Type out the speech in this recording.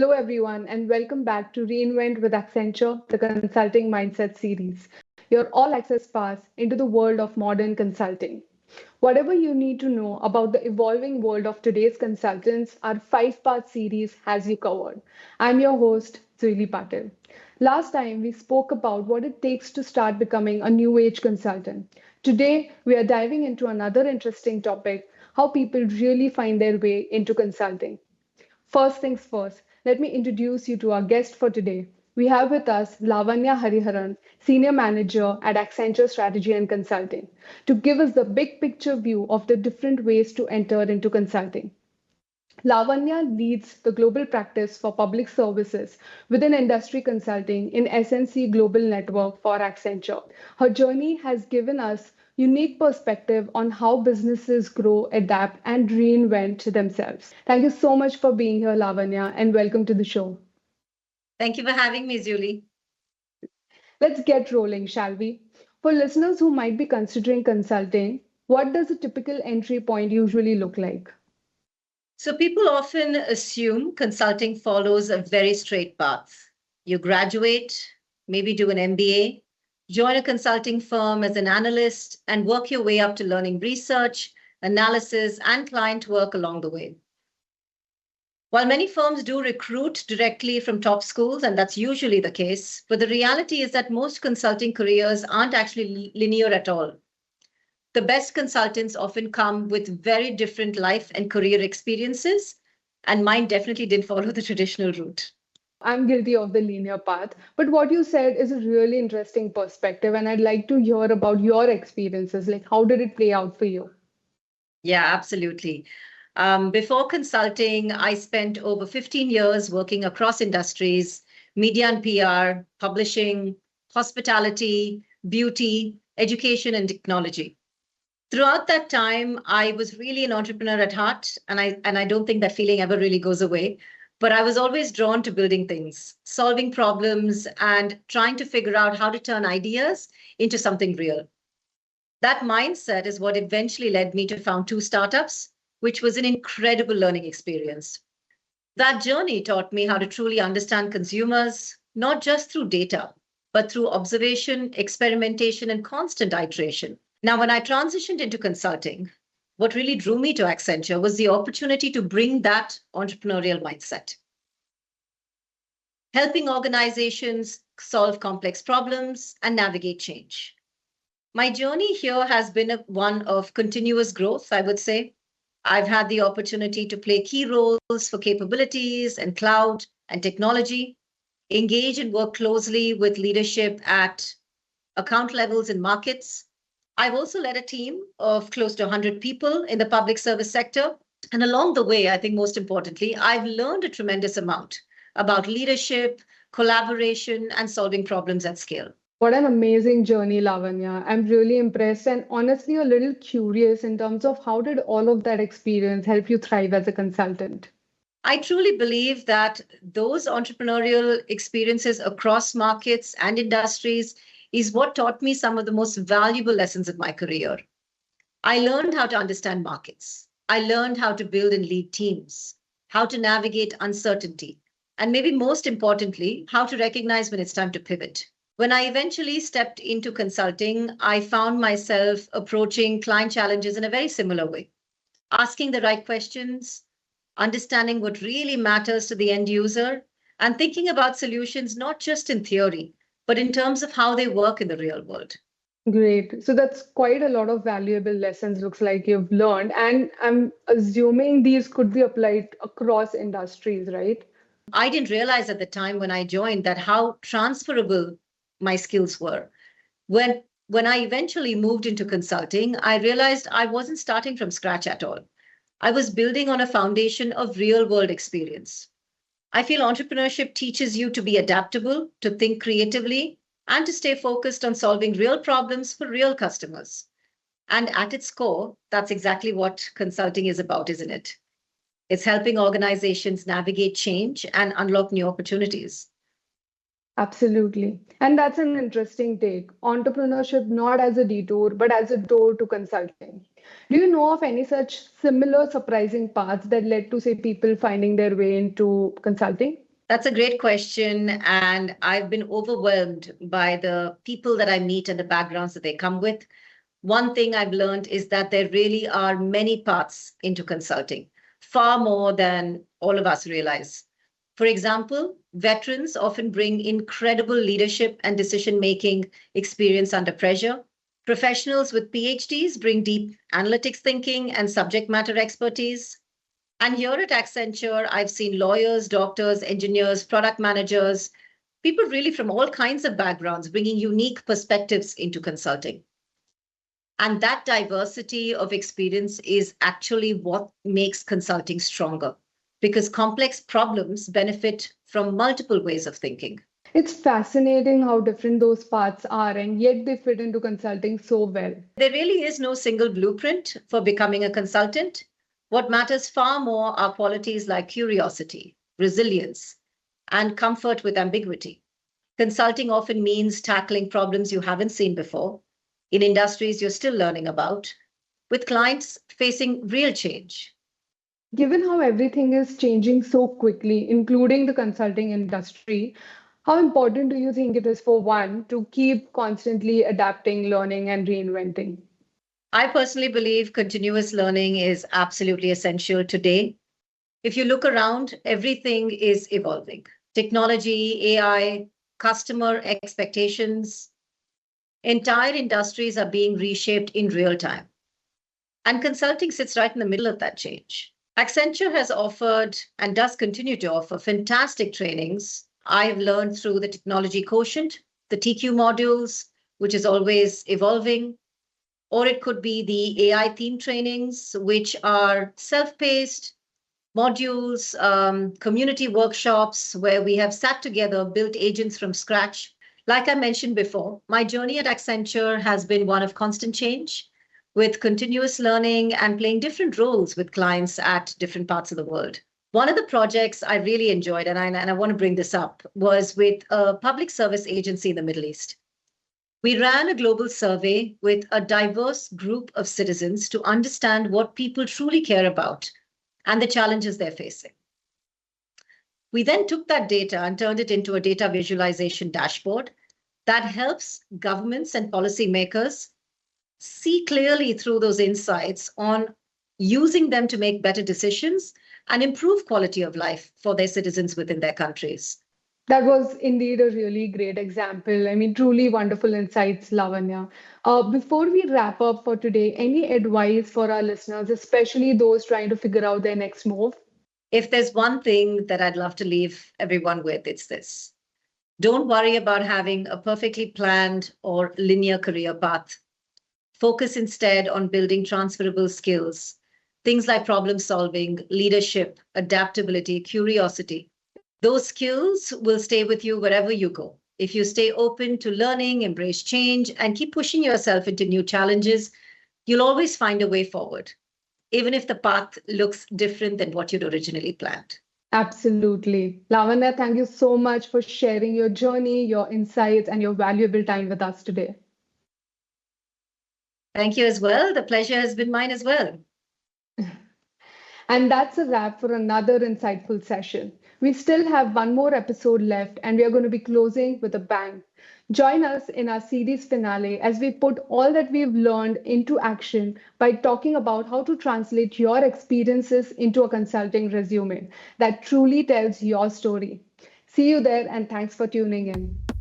Hello, everyone, and welcome back to Reinvent with Accenture, the Consulting Mindset series, your all access pass into the world of modern consulting. Whatever you need to know about the evolving world of today's consultants, our 5 part series has you covered. I'm your host, Juili Patil. Last time, we spoke about what it takes to start becoming a new age consultant. Today, we are diving into another interesting topic: how people really find their way into consulting. First things first, let me introduce you to our guest for today. We have with us Lavanya Hariharan, Senior Manager at Accenture Strategy and Consulting, to give us the big picture view of the different ways to enter into consulting. Lavanya leads the global practice for public services within industry consulting in SNC Global Network for Accenture. Her journey has given us unique perspective on how businesses grow, adapt, and reinvent themselves. Thank you so much for being here, Lavanya, and welcome to the show. Thank you for having me, Julie. Let's get rolling, shall we? For listeners who might be considering consulting, what does a typical entry point usually look like? So, people often assume consulting follows a very straight path. You graduate, maybe do an MBA, join a consulting firm as an analyst, and work your way up to learning research, analysis, and client work along the way. While many firms do recruit directly from top schools, and that's usually the case, but the reality is that most consulting careers aren't actually linear at all. The best consultants often come with very different life and career experiences, and mine definitely didn't follow the traditional route. I'm guilty of the linear path, but what you said is a really interesting perspective, and I'd like to hear about your experiences. Like, how did it play out for you? Yeah, absolutely. Before consulting, I spent over 15 years working across industries: media and PR, publishing, hospitality, beauty, education, and technology. Throughout that time, I was really an entrepreneur at heart, and I don't think that feeling ever really goes away. But I was always drawn to building things, solving problems, and trying to figure out how to turn ideas into something real. That mindset is what eventually led me to found 2 startups, which was an incredible learning experience. That journey taught me how to truly understand consumers, not just through data, but through observation, experimentation, and constant iteration. Now, when I transitioned into consulting, what really drew me to Accenture was the opportunity to bring that entrepreneurial mindset, helping organizations solve complex problems and navigate change. My journey here has been one of continuous growth, I would say. I've had the opportunity to play key roles for capabilities and cloud and technology, engage and work closely with leadership at account levels in markets. I've also led a team of close to 100 people in the public service sector. And along the way, I think most importantly, I've learned a tremendous amount about leadership, collaboration, and solving problems at scale. What an amazing journey, Lavanya. I'm really impressed and honestly a little curious in terms of how did all of that experience help you thrive as a consultant? I truly believe that those entrepreneurial experiences across markets and industries is what taught me some of the most valuable lessons in my career. I learned how to understand markets. I learned how to build and lead teams, how to navigate uncertainty, and maybe most importantly, how to recognize when it's time to pivot. When I eventually stepped into consulting, I found myself approaching client challenges in a very similar way, asking the right questions, understanding what really matters to the end user, and thinking about solutions not just in theory, but in terms of how they work in the real world. Great. So that's quite a lot of valuable lessons, looks like you've learned. And I'm assuming these could be applied across industries, right? I didn't realize at the time when I joined that how transferable my skills were. When I eventually moved into consulting, I realized I wasn't starting from scratch at all. I was building on a foundation of real world experience. I feel entrepreneurship teaches you to be adaptable, to think creatively, and to stay focused on solving real problems for real customers. And at its core, that's exactly what consulting is about, isn't it? It's helping organizations navigate change and unlock new opportunities. Absolutely. And that's an interesting take. Entrepreneurship not as a detour, but as a door to consulting. Do you know of any such similar surprising paths that led to, say, people finding their way into consulting? That's a great question. And I've been overwhelmed by the people that I meet and the backgrounds that they come with. One thing I've learned is that there really are many paths into consulting, far more than all of us realize. For example, veterans often bring incredible leadership and decision making experience under pressure. Professionals with PhDs bring deep analytics thinking and subject matter expertise. And here at Accenture, I've seen lawyers, doctors, engineers, product managers, people really from all kinds of backgrounds bringing unique perspectives into consulting. And that diversity of experience is actually what makes consulting stronger because complex problems benefit from multiple ways of thinking. It's fascinating how different those paths are, and yet they fit into consulting so well. There really is no single blueprint for becoming a consultant. What matters far more are qualities like curiosity, resilience, and comfort with ambiguity. Consulting often means tackling problems you haven't seen before, in industries you're still learning about, with clients facing real change. Given how everything is changing so quickly, including the consulting industry, how important do you think it is for one to keep constantly adapting, learning, and reinventing? I personally believe continuous learning is absolutely essential today. If you look around, everything is evolving. Technology, AI, customer expectations, entire industries are being reshaped in real time. And consulting sits right in the middle of that change. Accenture has offered and does continue to offer fantastic trainings. I've learned through the technology quotient, the TQ modules, which is always evolving, or it could be the AI theme trainings, which are self paced modules, community workshops where we have sat together, built agents from scratch. Like I mentioned before, my journey at Accenture has been one of constant change with continuous learning and playing different roles with clients at different parts of the world. One of the projects I really enjoyed, and I want to bring this up, was with a public service agency in the Middle East. We ran a global survey with a diverse group of citizens to understand what people truly care about and the challenges they're facing. We then took that data and turned it into a data visualization dashboard that helps governments and policymakers see clearly through those insights on using them to make better decisions and improve quality of life for their citizens within their countries. That was indeed a really great example. I mean, truly wonderful insights, Lavanya. Before we wrap up for today, any advice for our listeners, especially those trying to figure out their next move? If there's one thing that I'd love to leave everyone with, it's this. Don't worry about having a perfectly planned or linear career path. Focus instead on building transferable skills, things like problem solving, leadership, adaptability, curiosity. Those skills will stay with you wherever you go. If you stay open to learning, embrace change, and keep pushing yourself into new challenges, you'll always find a way forward, even if the path looks different than what you'd originally planned. Absolutely. Lavanya, thank you so much for sharing your journey, your insights, and your valuable time with us today. Thank you as well. The pleasure has been mine as well. And that's a wrap for another insightful session. We still have one more episode left, and we are going to be closing with a bang. Join us in our series finale as we put all that we've learned into action by talking about how to translate your experiences into a consulting resume that truly tells your story. See you there, and thanks for tuning in.